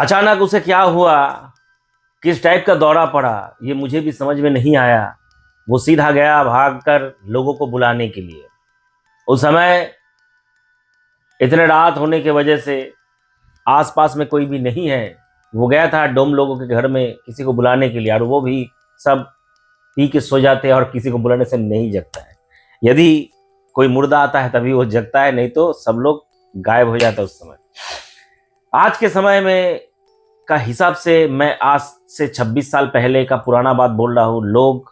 अचानक उसे क्या हुआ, किस टाइप का दौरा पड़ा, ये मुझे भी समझ में नहीं आया। वो सीधा गया भागकर लोगों को बुलाने के लिए। उस समय इतने रात होने की वजह से आसपास में कोई भी नहीं है। वो गया था डोम लोगों के घर में किसी को बुलाने के लिए, और वो भी सब पी के सो जाते हैं और किसी को बुलाने से नहीं जगता है। यदि कोई मुर्दा आता है तभी वो जगता है, नहीं तो सब लोग गायब हो जाता है उस समय। आज के समय में का हिसाब से मैं आज से 26 साल पहले का पुराना बात बोल रहा हूँ। लोग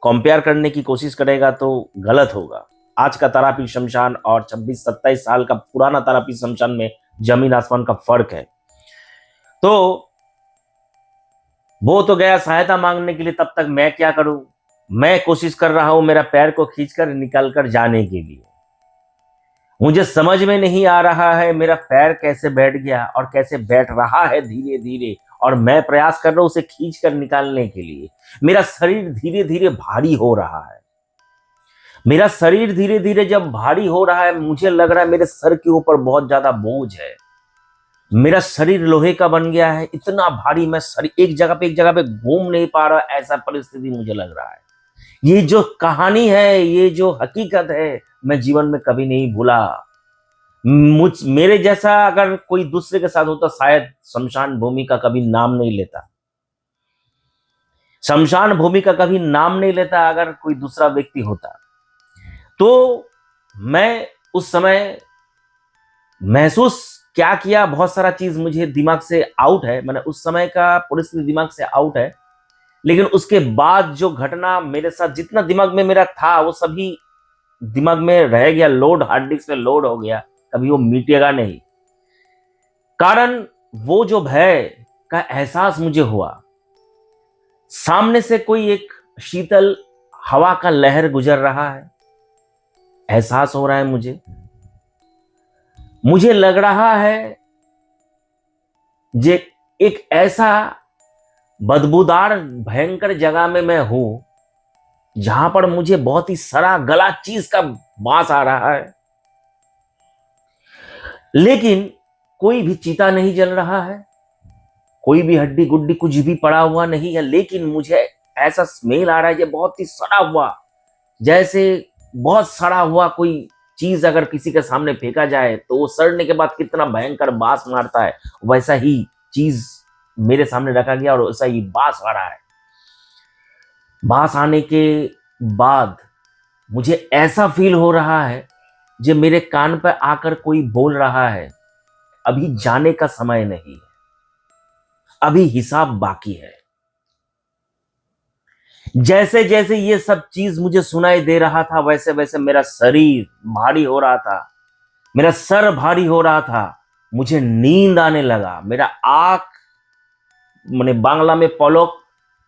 कंपेयर करने की कोशिश करेगा तो गलत होगा। आज का तारापीठ शमशान और 26-27 साल का पुराना तारापीठ शमशान में जमीन आसमान का फर्क है। तो वो तो गया सहायता मांगने के लिए, तब तक मैं क्या करूं? मैं कोशिश कर रहा हूं मेरा पैर को खींचकर निकल कर जाने के लिए। मुझे समझ में नहीं आ रहा है मेरा पैर कैसे बैठ गया और कैसे बैठ रहा है धीरे धीरे, और मैं प्रयास कर रहा हूं उसे खींच कर निकालने के लिए। मेरा शरीर धीरे धीरे भारी हो रहा है। मेरा शरीर धीरे धीरे जब भारी हो रहा है, मुझे लग रहा है मेरे सर के ऊपर बहुत ज्यादा बोझ है। मेरा शरीर लोहे का बन गया है, इतना भारी। मैं शरीर एक जगह पे घूम नहीं पा रहा, ऐसा परिस्थिति मुझे लग रहा है। ये जो कहानी है, ये जो हकीकत है, मैं जीवन में कभी नहीं भूला। मेरे जैसा अगर कोई दूसरे के साथ होता, शायद शमशान भूमि का कभी नाम नहीं लेता। शमशान भूमि का कभी नाम नहीं लेता अगर कोई दूसरा व्यक्ति होता। तो मैं उस समय महसूस क्या किया, बहुत सारा चीज मुझे दिमाग से आउट है। मैंने उस समय का परिस्थिति दिमाग से आउट है, लेकिन उसके बाद जो घटना मेरे साथ, जितना दिमाग में मेरा था वो सभी दिमाग में रह गया, लोड हार्ड डिस्क में लोड हो गया, कभी वो मिटेगा नहीं। कारण वो जो भय का एहसास मुझे हुआ, सामने से कोई एक शीतल हवा का लहर गुजर रहा है, एहसास हो रहा है मुझे लग रहा है जे एक ऐसा बदबूदार भयंकर जगह में मैं हूं जहां पर मुझे बहुत ही सड़ा गला चीज का वास आ रहा है, लेकिन कोई भी चिता नहीं जल रहा है, कोई भी हड्डी गुड्डी कुछ भी पड़ा हुआ नहीं है। लेकिन मुझे ऐसा स्मेल आ रहा है जो बहुत ही सड़ा हुआ, जैसे बहुत सड़ा हुआ कोई चीज अगर किसी के सामने फेंका जाए तो वो सड़ने के बाद कितना भयंकर बास मारता है, वैसा ही चीज मेरे सामने रखा गया और वैसा ही बास आ रहा है। बास आने के बाद मुझे ऐसा फील हो रहा है जो मेरे कान पर आकर कोई बोल रहा है, अभी जाने का समय नहीं है, अभी हिसाब बाकी है। जैसे जैसे ये सब चीज मुझे सुनाई दे रहा था, वैसे वैसे मेरा शरीर भारी हो रहा था, मेरा सर भारी हो रहा था, मुझे नींद आने लगा। मेरा आंख मैंने बांग्ला में पलक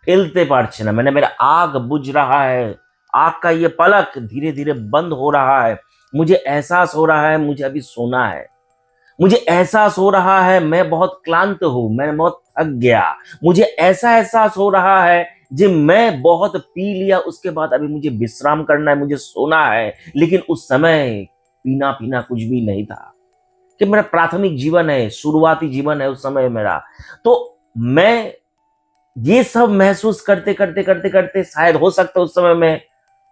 फेलते पारछे ना, मैंने मेरा आग बुझ रहा है, आग का ये पलक धीरे धीरे बंद हो रहा है। मुझे एहसास हो रहा है मुझे अभी सोना है। मुझे एहसास हो रहा है मैं बहुत क्लांत हूं, मैं बहुत थक गया। मुझे ऐसा एहसास हो रहा है जी मैं बहुत पी लिया, उसके बाद अभी मुझे विश्राम करना है, मुझे सोना है। लेकिन उस समय पीना पीना कुछ भी नहीं था, कि मेरा प्राथमिक जीवन है, शुरुआती जीवन है उस समय मेरा। तो मैं ये सब महसूस करते करते करते करते शायद हो सकता है उस समय में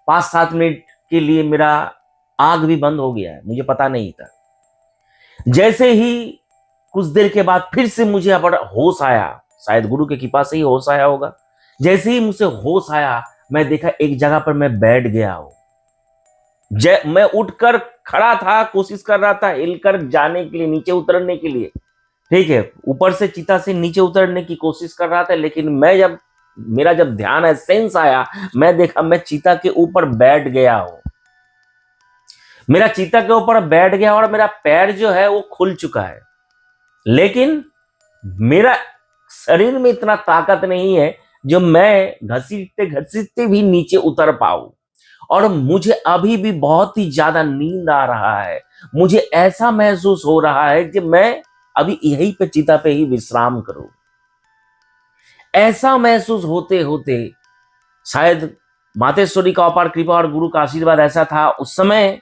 5-7 मिनट के लिए मेरा आग भी बंद हो गया है, मुझे पता नहीं था। जैसे ही कुछ देर के बाद फिर से मुझे होश आया, शायद गुरु के कृपा से ही होश आया होगा। जैसे ही मुझे होश आया, मैं देखा एक जगह पर मैं बैठ गया हूं। मैं उठकर खड़ा था, कोशिश कर रहा था हिलकर जाने के लिए, नीचे उतरने के लिए, ठीक है, ऊपर से चिता से नीचे उतरने की कोशिश कर रहा था। लेकिन मेरा जब ध्यान है, सेंस आया, मैं देखा मैं चिता के ऊपर बैठ गया हूं। मेरा चिता के ऊपर बैठ गया और मेरा पैर जो है वो खुल चुका है, लेकिन मेरा शरीर में इतना ताकत नहीं है जो मैं घसीटते घसीटते भी नीचे उतर पाऊं। और मुझे अभी भी बहुत ही ज्यादा नींद आ रहा है। मुझे ऐसा महसूस हो रहा है कि मैं अभी यहीं पे चिता पे ही विश्राम करूं। ऐसा महसूस होते होते शायद मातेश्वरी का अपार कृपा और गुरु का आशीर्वाद ऐसा था, उस समय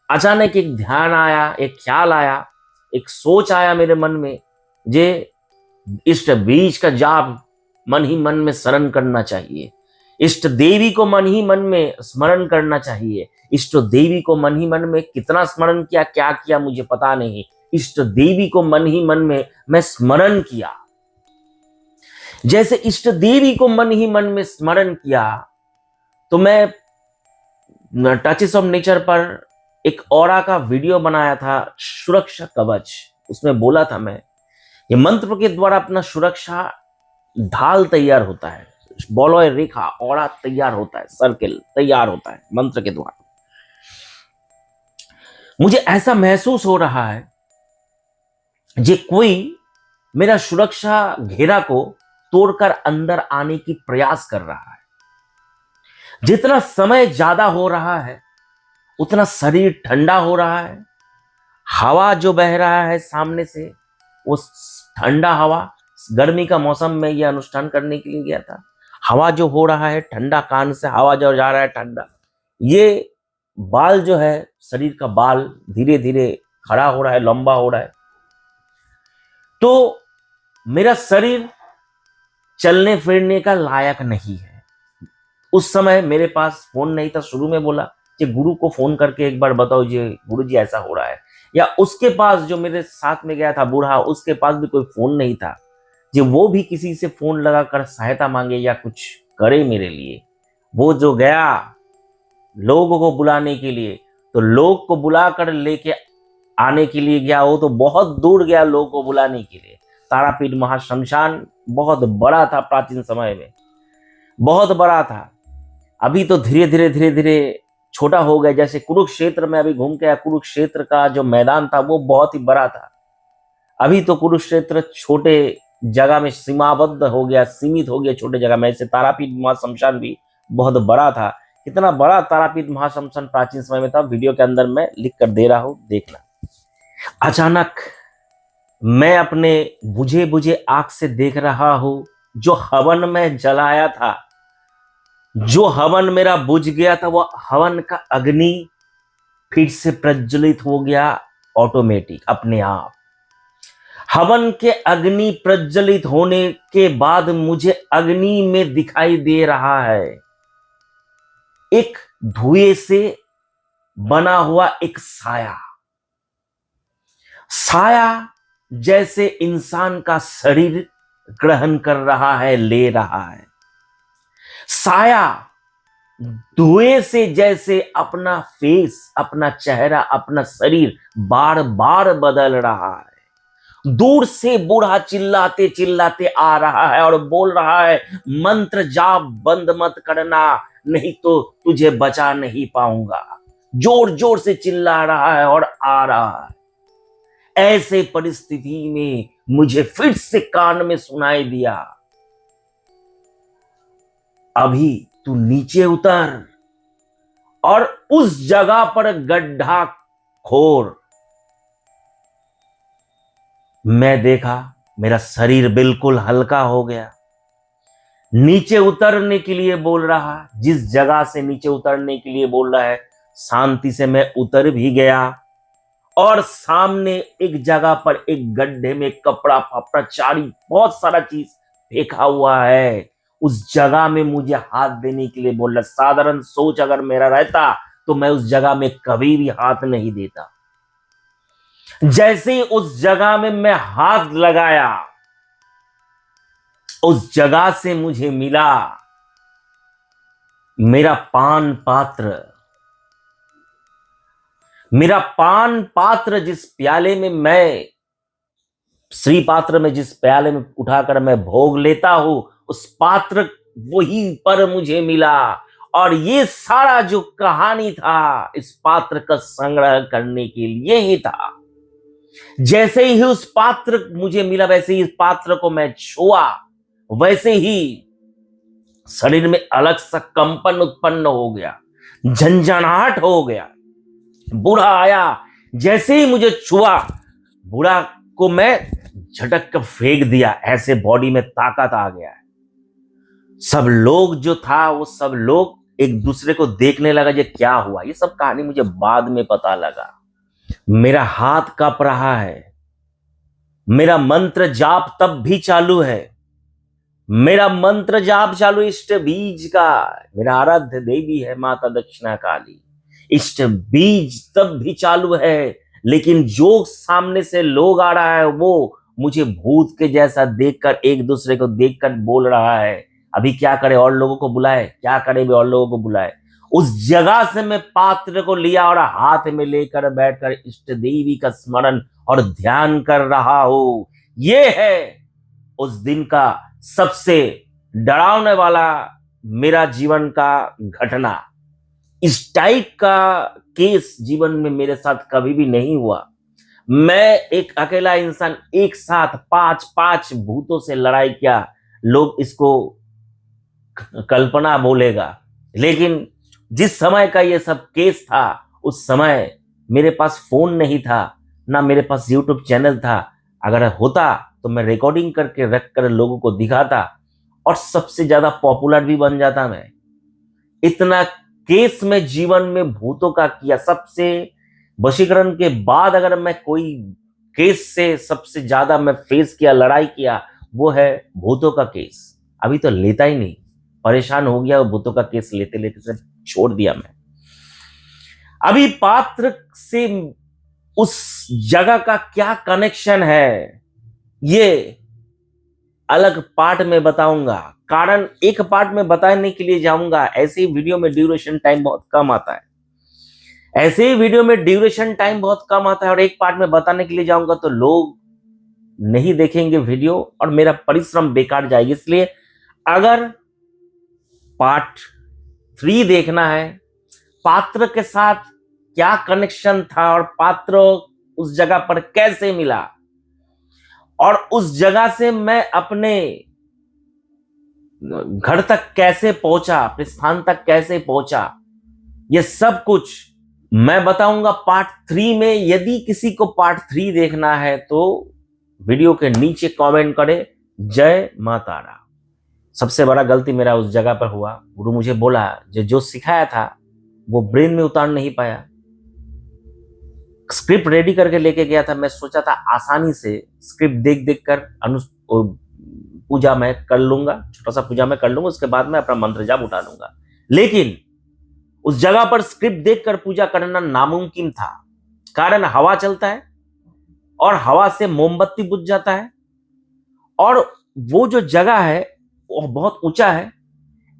अचानक एक ध्यान आया, एक ख्याल आया, एक सोच आया मेरे मन में जे इष्ट बीज का जाप मन ही मन में शरण करना चाहिए। इष्ट देवी को मन ही मन में स्मरण करना चाहिए। इष्ट देवी को मन ही मन में कितना स्मरण किया, क्या किया मुझे पता नहीं। इष्ट देवी को मन ही मन में मैं स्मरण किया। जैसे इष्ट देवी को मन ही मन में स्मरण किया तो मैं टचेस ऑफ नेचर पर एक ऑरा का वीडियो बनाया था, सुरक्षा कवच। उसमें बोला था मैं, ये मंत्र के द्वारा अपना सुरक्षा ढाल तैयार होता है, बॉलोय रेखा ऑरा तैयार होता है, सर्किल तैयार होता है मंत्र के द्वारा। मुझे ऐसा महसूस हो रहा है जे कोई मेरा सुरक्षा घेरा को तोड़कर अंदर आने की प्रयास कर रहा है। जितना समय ज्यादा हो रहा है उतना शरीर ठंडा हो रहा है। हवा जो बह रहा है सामने से, वो ठंडा हवा, गर्मी का मौसम में यह अनुष्ठान करने के लिए गया था। हवा जो हो रहा है ठंडा, कान से हवा जो जा रहा है ठंडा, ये बाल जो है, शरीर का बाल धीरे धीरे खड़ा हो रहा है, लंबा हो रहा है। तो मेरा शरीर चलने फिरने का लायक नहीं है। उस समय मेरे पास फोन नहीं था। शुरू में बोला कि गुरु को फोन करके एक बार बताओ जी, गुरु जी ऐसा हो रहा है। या उसके पास जो मेरे साथ में गया था बूढ़ा, उसके पास भी कोई फोन नहीं था जी वो भी किसी से फोन लगाकर सहायता मांगे या कुछ करे मेरे लिए। वो जो गया लोगों को बुलाने के लिए, तो लोग को बुलाकर लेके आने के लिए गया, वो तो बहुत दूर गया लोगों को बुलाने के लिए। तारापीठ महाश्मशान बहुत बड़ा था, प्राचीन समय में बहुत बड़ा था। अभी तो धीरे धीरे छोटा हो गया। जैसे कुरुक्षेत्र में अभी घूम के आया, कुरुक्षेत्र का जो मैदान था वो बहुत ही बड़ा था। अभी तो कुरुक्षेत्र छोटे जगह में सीमाबद्ध हो गया, सीमित हो गया छोटे जगह में। ऐसे तारापीठ महाश्मशान भी बहुत बड़ा था। कितना बड़ा तारापीठ महाश्मशान प्राचीन समय में था, वीडियो के अंदर मैं लिख कर दे रहा हूं, देखना। अचानक मैं अपने बुझे बुझे आंख से देख रहा हूं, जो हवन में जलाया था, जो हवन मेरा बुझ गया था, वो हवन का अग्नि फिर से प्रज्वलित हो गया ऑटोमेटिक, अपने आप। हवन के अग्नि प्रज्वलित होने के बाद मुझे अग्नि में दिखाई दे रहा है एक धुएं से बना हुआ एक साया। साया जैसे इंसान का शरीर ग्रहण कर रहा है, ले रहा है। साया धुएं से जैसे अपना फेस, अपना चेहरा, अपना शरीर बार बार बदल रहा है। दूर से बूढ़ा चिल्लाते चिल्लाते आ रहा है और बोल रहा है, मंत्र जाप बंद मत करना, नहीं तो तुझे बचा नहीं पाऊंगा। जोर जोर से चिल्ला रहा है और आ रहा है। ऐसे परिस्थिति में मुझे फिर से कान में सुनाई दिया, अभी तू नीचे उतर और उस जगह पर गड्ढा खोर। मैं देखा मेरा शरीर बिल्कुल हल्का हो गया। नीचे उतरने के लिए बोल रहा, जिस जगह से नीचे उतरने के लिए बोल रहा है, शांति से मैं उतर भी गया। और सामने एक जगह पर एक गड्ढे में कपड़ा फपड़ा चारी बहुत सारा चीज फेंका हुआ है। उस जगह में मुझे हाथ देने के लिए बोल रहा। साधारण सोच अगर मेरा रहता तो मैं उस जगह में कभी भी हाथ नहीं देता। जैसे ही उस जगह में मैं हाथ लगाया, उस जगह से मुझे मिला मेरा पान पात्र। मेरा पान पात्र, जिस प्याले में मैं, श्री पात्र में जिस प्याले में उठाकर मैं भोग लेता हूं, उस पात्र वही पर मुझे मिला। और ये सारा जो कहानी था इस पात्र का संग्रह करने के लिए ही था। जैसे ही उस पात्र मुझे मिला, वैसे ही इस पात्र को मैं छुआ, वैसे ही शरीर में अलग सा कंपन उत्पन्न हो गया, झंझनाहट हो गया। बूढ़ा आया, जैसे ही मुझे छुआ, बूढ़ा को मैं झटक कर फेंक दिया। ऐसे बॉडी में ताकत आ गया। सब लोग जो था वो सब लोग एक दूसरे को देखने लगा, ये क्या हुआ। ये सब कहानी मुझे बाद में पता लगा। मेरा हाथ कांप रहा है, मेरा मंत्र जाप तब भी चालू है, मेरा मंत्र जाप चालू इष्ट बीज का। मेरा आराध्य देवी है माता दक्षिणा काली, इष्ट बीज तब भी चालू है। लेकिन जो सामने से लोग आ रहा है वो मुझे भूत के जैसा देखकर, एक दूसरे को देखकर बोल रहा है अभी क्या करे, और लोगों को बुलाए, क्या करे भी और लोगों को बुलाए। उस जगह से मैं पात्र को लिया और हाथ में लेकर बैठकर इष्ट देवी का स्मरण और ध्यान कर रहा हूं। ये है उस दिन का सबसे डरावने वाला मेरा जीवन का घटना। इस टाइप का केस जीवन में मेरे साथ कभी भी नहीं हुआ। मैं एक अकेला इंसान एक साथ पांच भूतों से लड़ाई किया। लोग इसको कल्पना बोलेगा, लेकिन जिस समय का ये सब केस था उस समय मेरे पास फोन नहीं था, ना मेरे पास यूट्यूब चैनल था। अगर होता तो मैं रिकॉर्डिंग करके रख कर लोगों को दिखाता और सबसे ज्यादा पॉपुलर भी बन जाता। मैं इतना केस में जीवन में भूतों का किया। सबसे वशीकरण के बाद अगर मैं कोई केस से सबसे ज्यादा मैं फेस किया, लड़ाई किया, वो है भूतों का केस। अभी तो लेता ही नहीं, परेशान हो गया भूतों का केस लेते लेते से छोड़ दिया मैं। अभी पात्र से उस जगह का क्या कनेक्शन है ये अलग पार्ट में बताऊंगा। कारण एक पार्ट में बताने के लिए जाऊंगा, ऐसे ही वीडियो में ड्यूरेशन टाइम बहुत कम आता है, ऐसे ही वीडियो में ड्यूरेशन टाइम बहुत कम आता है, और एक पार्ट में बताने के लिए जाऊंगा तो लोग नहीं देखेंगे वीडियो और मेरा परिश्रम बेकार जाएगा। इसलिए अगर पार्ट 3 देखना है, पात्र के साथ क्या कनेक्शन था और पात्र उस जगह पर कैसे मिला और उस जगह से मैं अपने घर तक कैसे पहुंचा, अपने स्थान तक कैसे पहुंचा, ये सब कुछ मैं बताऊंगा पार्ट 3 में। यदि किसी को पार्ट 3 देखना है तो वीडियो के नीचे कमेंट करे जय माता रा। सबसे बड़ा गलती मेरा उस जगह पर हुआ, गुरु मुझे बोला जो सिखाया था वो ब्रेन में उतार नहीं पाया। स्क्रिप्ट रेडी करके लेके गया था, मैं सोचा था आसानी से स्क्रिप्ट देख देख कर पूजा मैं कर लूंगा, छोटा सा पूजा मैं कर लूंगा, उसके बाद मैं अपना मंत्र जाप उठा लूंगा। लेकिन उस जगह पर स्क्रिप्ट देखकर पूजा करना नामुमकिन था। कारण हवा चलता है और हवा से मोमबत्ती बुझ जाता है, और वो जो जगह है वो बहुत ऊंचा है।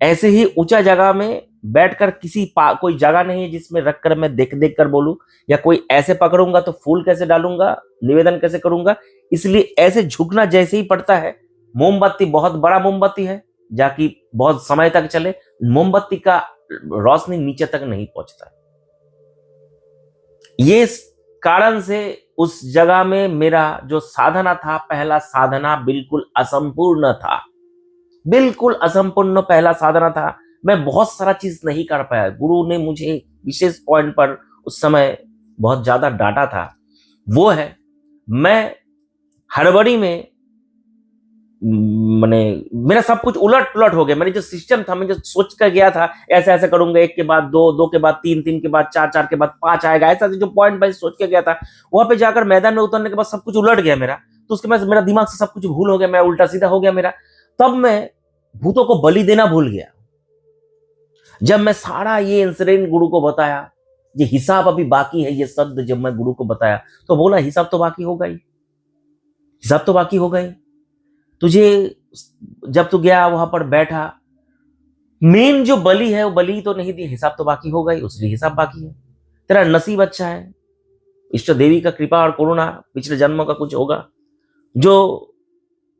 ऐसे ही ऊंचा जगह में बैठकर कोई जगह नहीं है जिसमें रखकर मैं देख देख कर बोलूं, या कोई ऐसे पकड़ूंगा तो फूल कैसे डालूंगा, निवेदन कैसे करूंगा। इसलिए ऐसे झुकना जैसे ही पड़ता है। मोमबत्ती बहुत बड़ा मोमबत्ती है जाकि बहुत समय तक चले, मोमबत्ती का रोशनी नीचे तक नहीं पहुंचता। ये कारण से उस जगह में मेरा जो साधना था, पहला साधना बिल्कुल असंपूर्ण था, बिल्कुल असंपूर्ण पहला साधना था। मैं बहुत सारा चीज नहीं कर पाया। गुरु ने मुझे विशेष पॉइंट पर उस समय बहुत ज्यादा डांटा था, वो है मैं हड़बड़ी में मैंने मेरा सब कुछ उलट पुलट हो गया। मैंने जो सिस्टम था, मैं जो सोच कर गया था ऐसे ऐसे करूंगा, 1 के बाद 2, 2 के बाद 3, 3 के बाद 4, 4 के बाद 5 आएगा, ऐसा जो पॉइंट मैं सोच के गया था, वहां पे जाकर मैदान में उतरने के बाद सब कुछ उलट गया मेरा। तो उसके बाद मेरा दिमाग से सब कुछ भूल हो गया, मैं उल्टा सीधा हो गया मेरा। तब मैं भूतों को बलि देना भूल गया। जब मैं सारा ये इंसिडेंट गुरु को बताया, ये हिसाब अभी बाकी है, ये शब्द जब मैं गुरु को बताया तो बोला हिसाब तो बाकी होगा ही, हिसाब तो बाकी होगा ही। तुझे जब तू गया वहां पर बैठा, मेन जो बलि है वो बलि तो नहीं दी, हिसाब तो बाकी होगा ही, उसलिए हिसाब बाकी है। तेरा नसीब अच्छा है, इष्ट देवी का कृपा और करुणा, पिछले जन्मों का कुछ होगा जो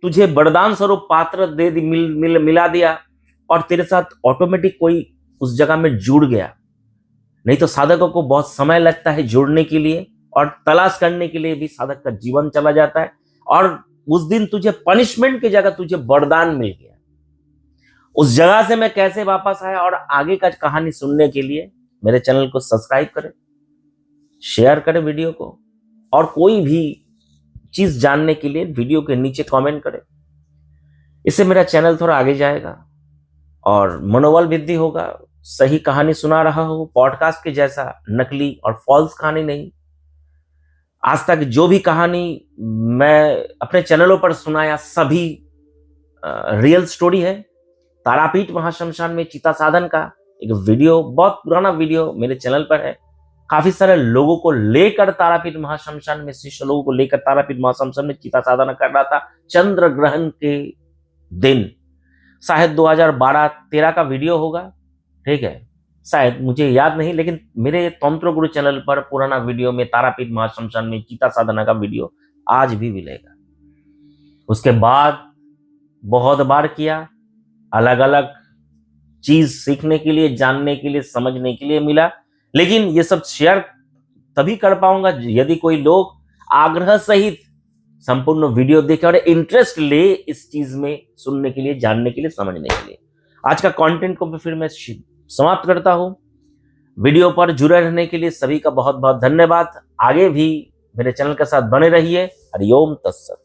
तुझे वरदान स्वरूप पात्र दे दी, मिला दिया, और तेरे साथ ऑटोमेटिक कोई उस जगह में जुड़ गया। नहीं तो साधकों को बहुत समय लगता है जुड़ने के लिए, और तलाश करने के लिए भी साधक का जीवन चला जाता है। और उस दिन तुझे पनिशमेंट की जगह तुझे वरदान मिल गया। उस जगह से मैं कैसे वापस आया और आगे का कहानी सुनने के लिए मेरे चैनल को सब्सक्राइब करें, शेयर करें वीडियो को, और कोई भी चीज जानने के लिए वीडियो के नीचे कमेंट करें। इससे मेरा चैनल थोड़ा आगे जाएगा और मनोबल वृद्धि होगा। सही कहानी सुना रहा हो, पॉडकास्ट के जैसा, नकली और फॉल्स कहानी नहीं। आज तक जो भी कहानी मैं अपने चैनलों पर सुनाया सभी रियल स्टोरी है। तारापीठ महाश्मशान में चिता साधन का एक वीडियो, बहुत पुराना वीडियो मेरे चैनल पर है। काफी सारे लोगों को लेकर तारापीठ महाश्मशान में, शिष्य लोगों को लेकर तारापीठ महाश्मशान में चिता साधना कर रहा था चंद्र ग्रहण के दिन। शायद 2012-13 का वीडियो होगा, ठीक है, शायद मुझे याद नहीं, लेकिन मेरे तंत्र गुरु चैनल पर पुराना वीडियो में तारापीठ महाश्मशान में चिता साधना का वीडियो आज भी मिलेगा। उसके बाद बहुत बार किया, अलग अलग चीज सीखने के लिए, जानने के लिए, समझने के लिए मिला, लेकिन ये सब शेयर तभी कर पाऊंगा यदि कोई लोग आग्रह सहित संपूर्ण वीडियो देखे और इंटरेस्ट ले इस चीज में, सुनने के लिए, जानने के लिए, समझने के लिए। आज का कंटेंट को फिर मैं समाप्त करता हूं। वीडियो पर जुड़े रहने के लिए सभी का बहुत बहुत धन्यवाद। आगे भी मेरे चैनल के साथ बने रहिए। हरिओम तत्सत।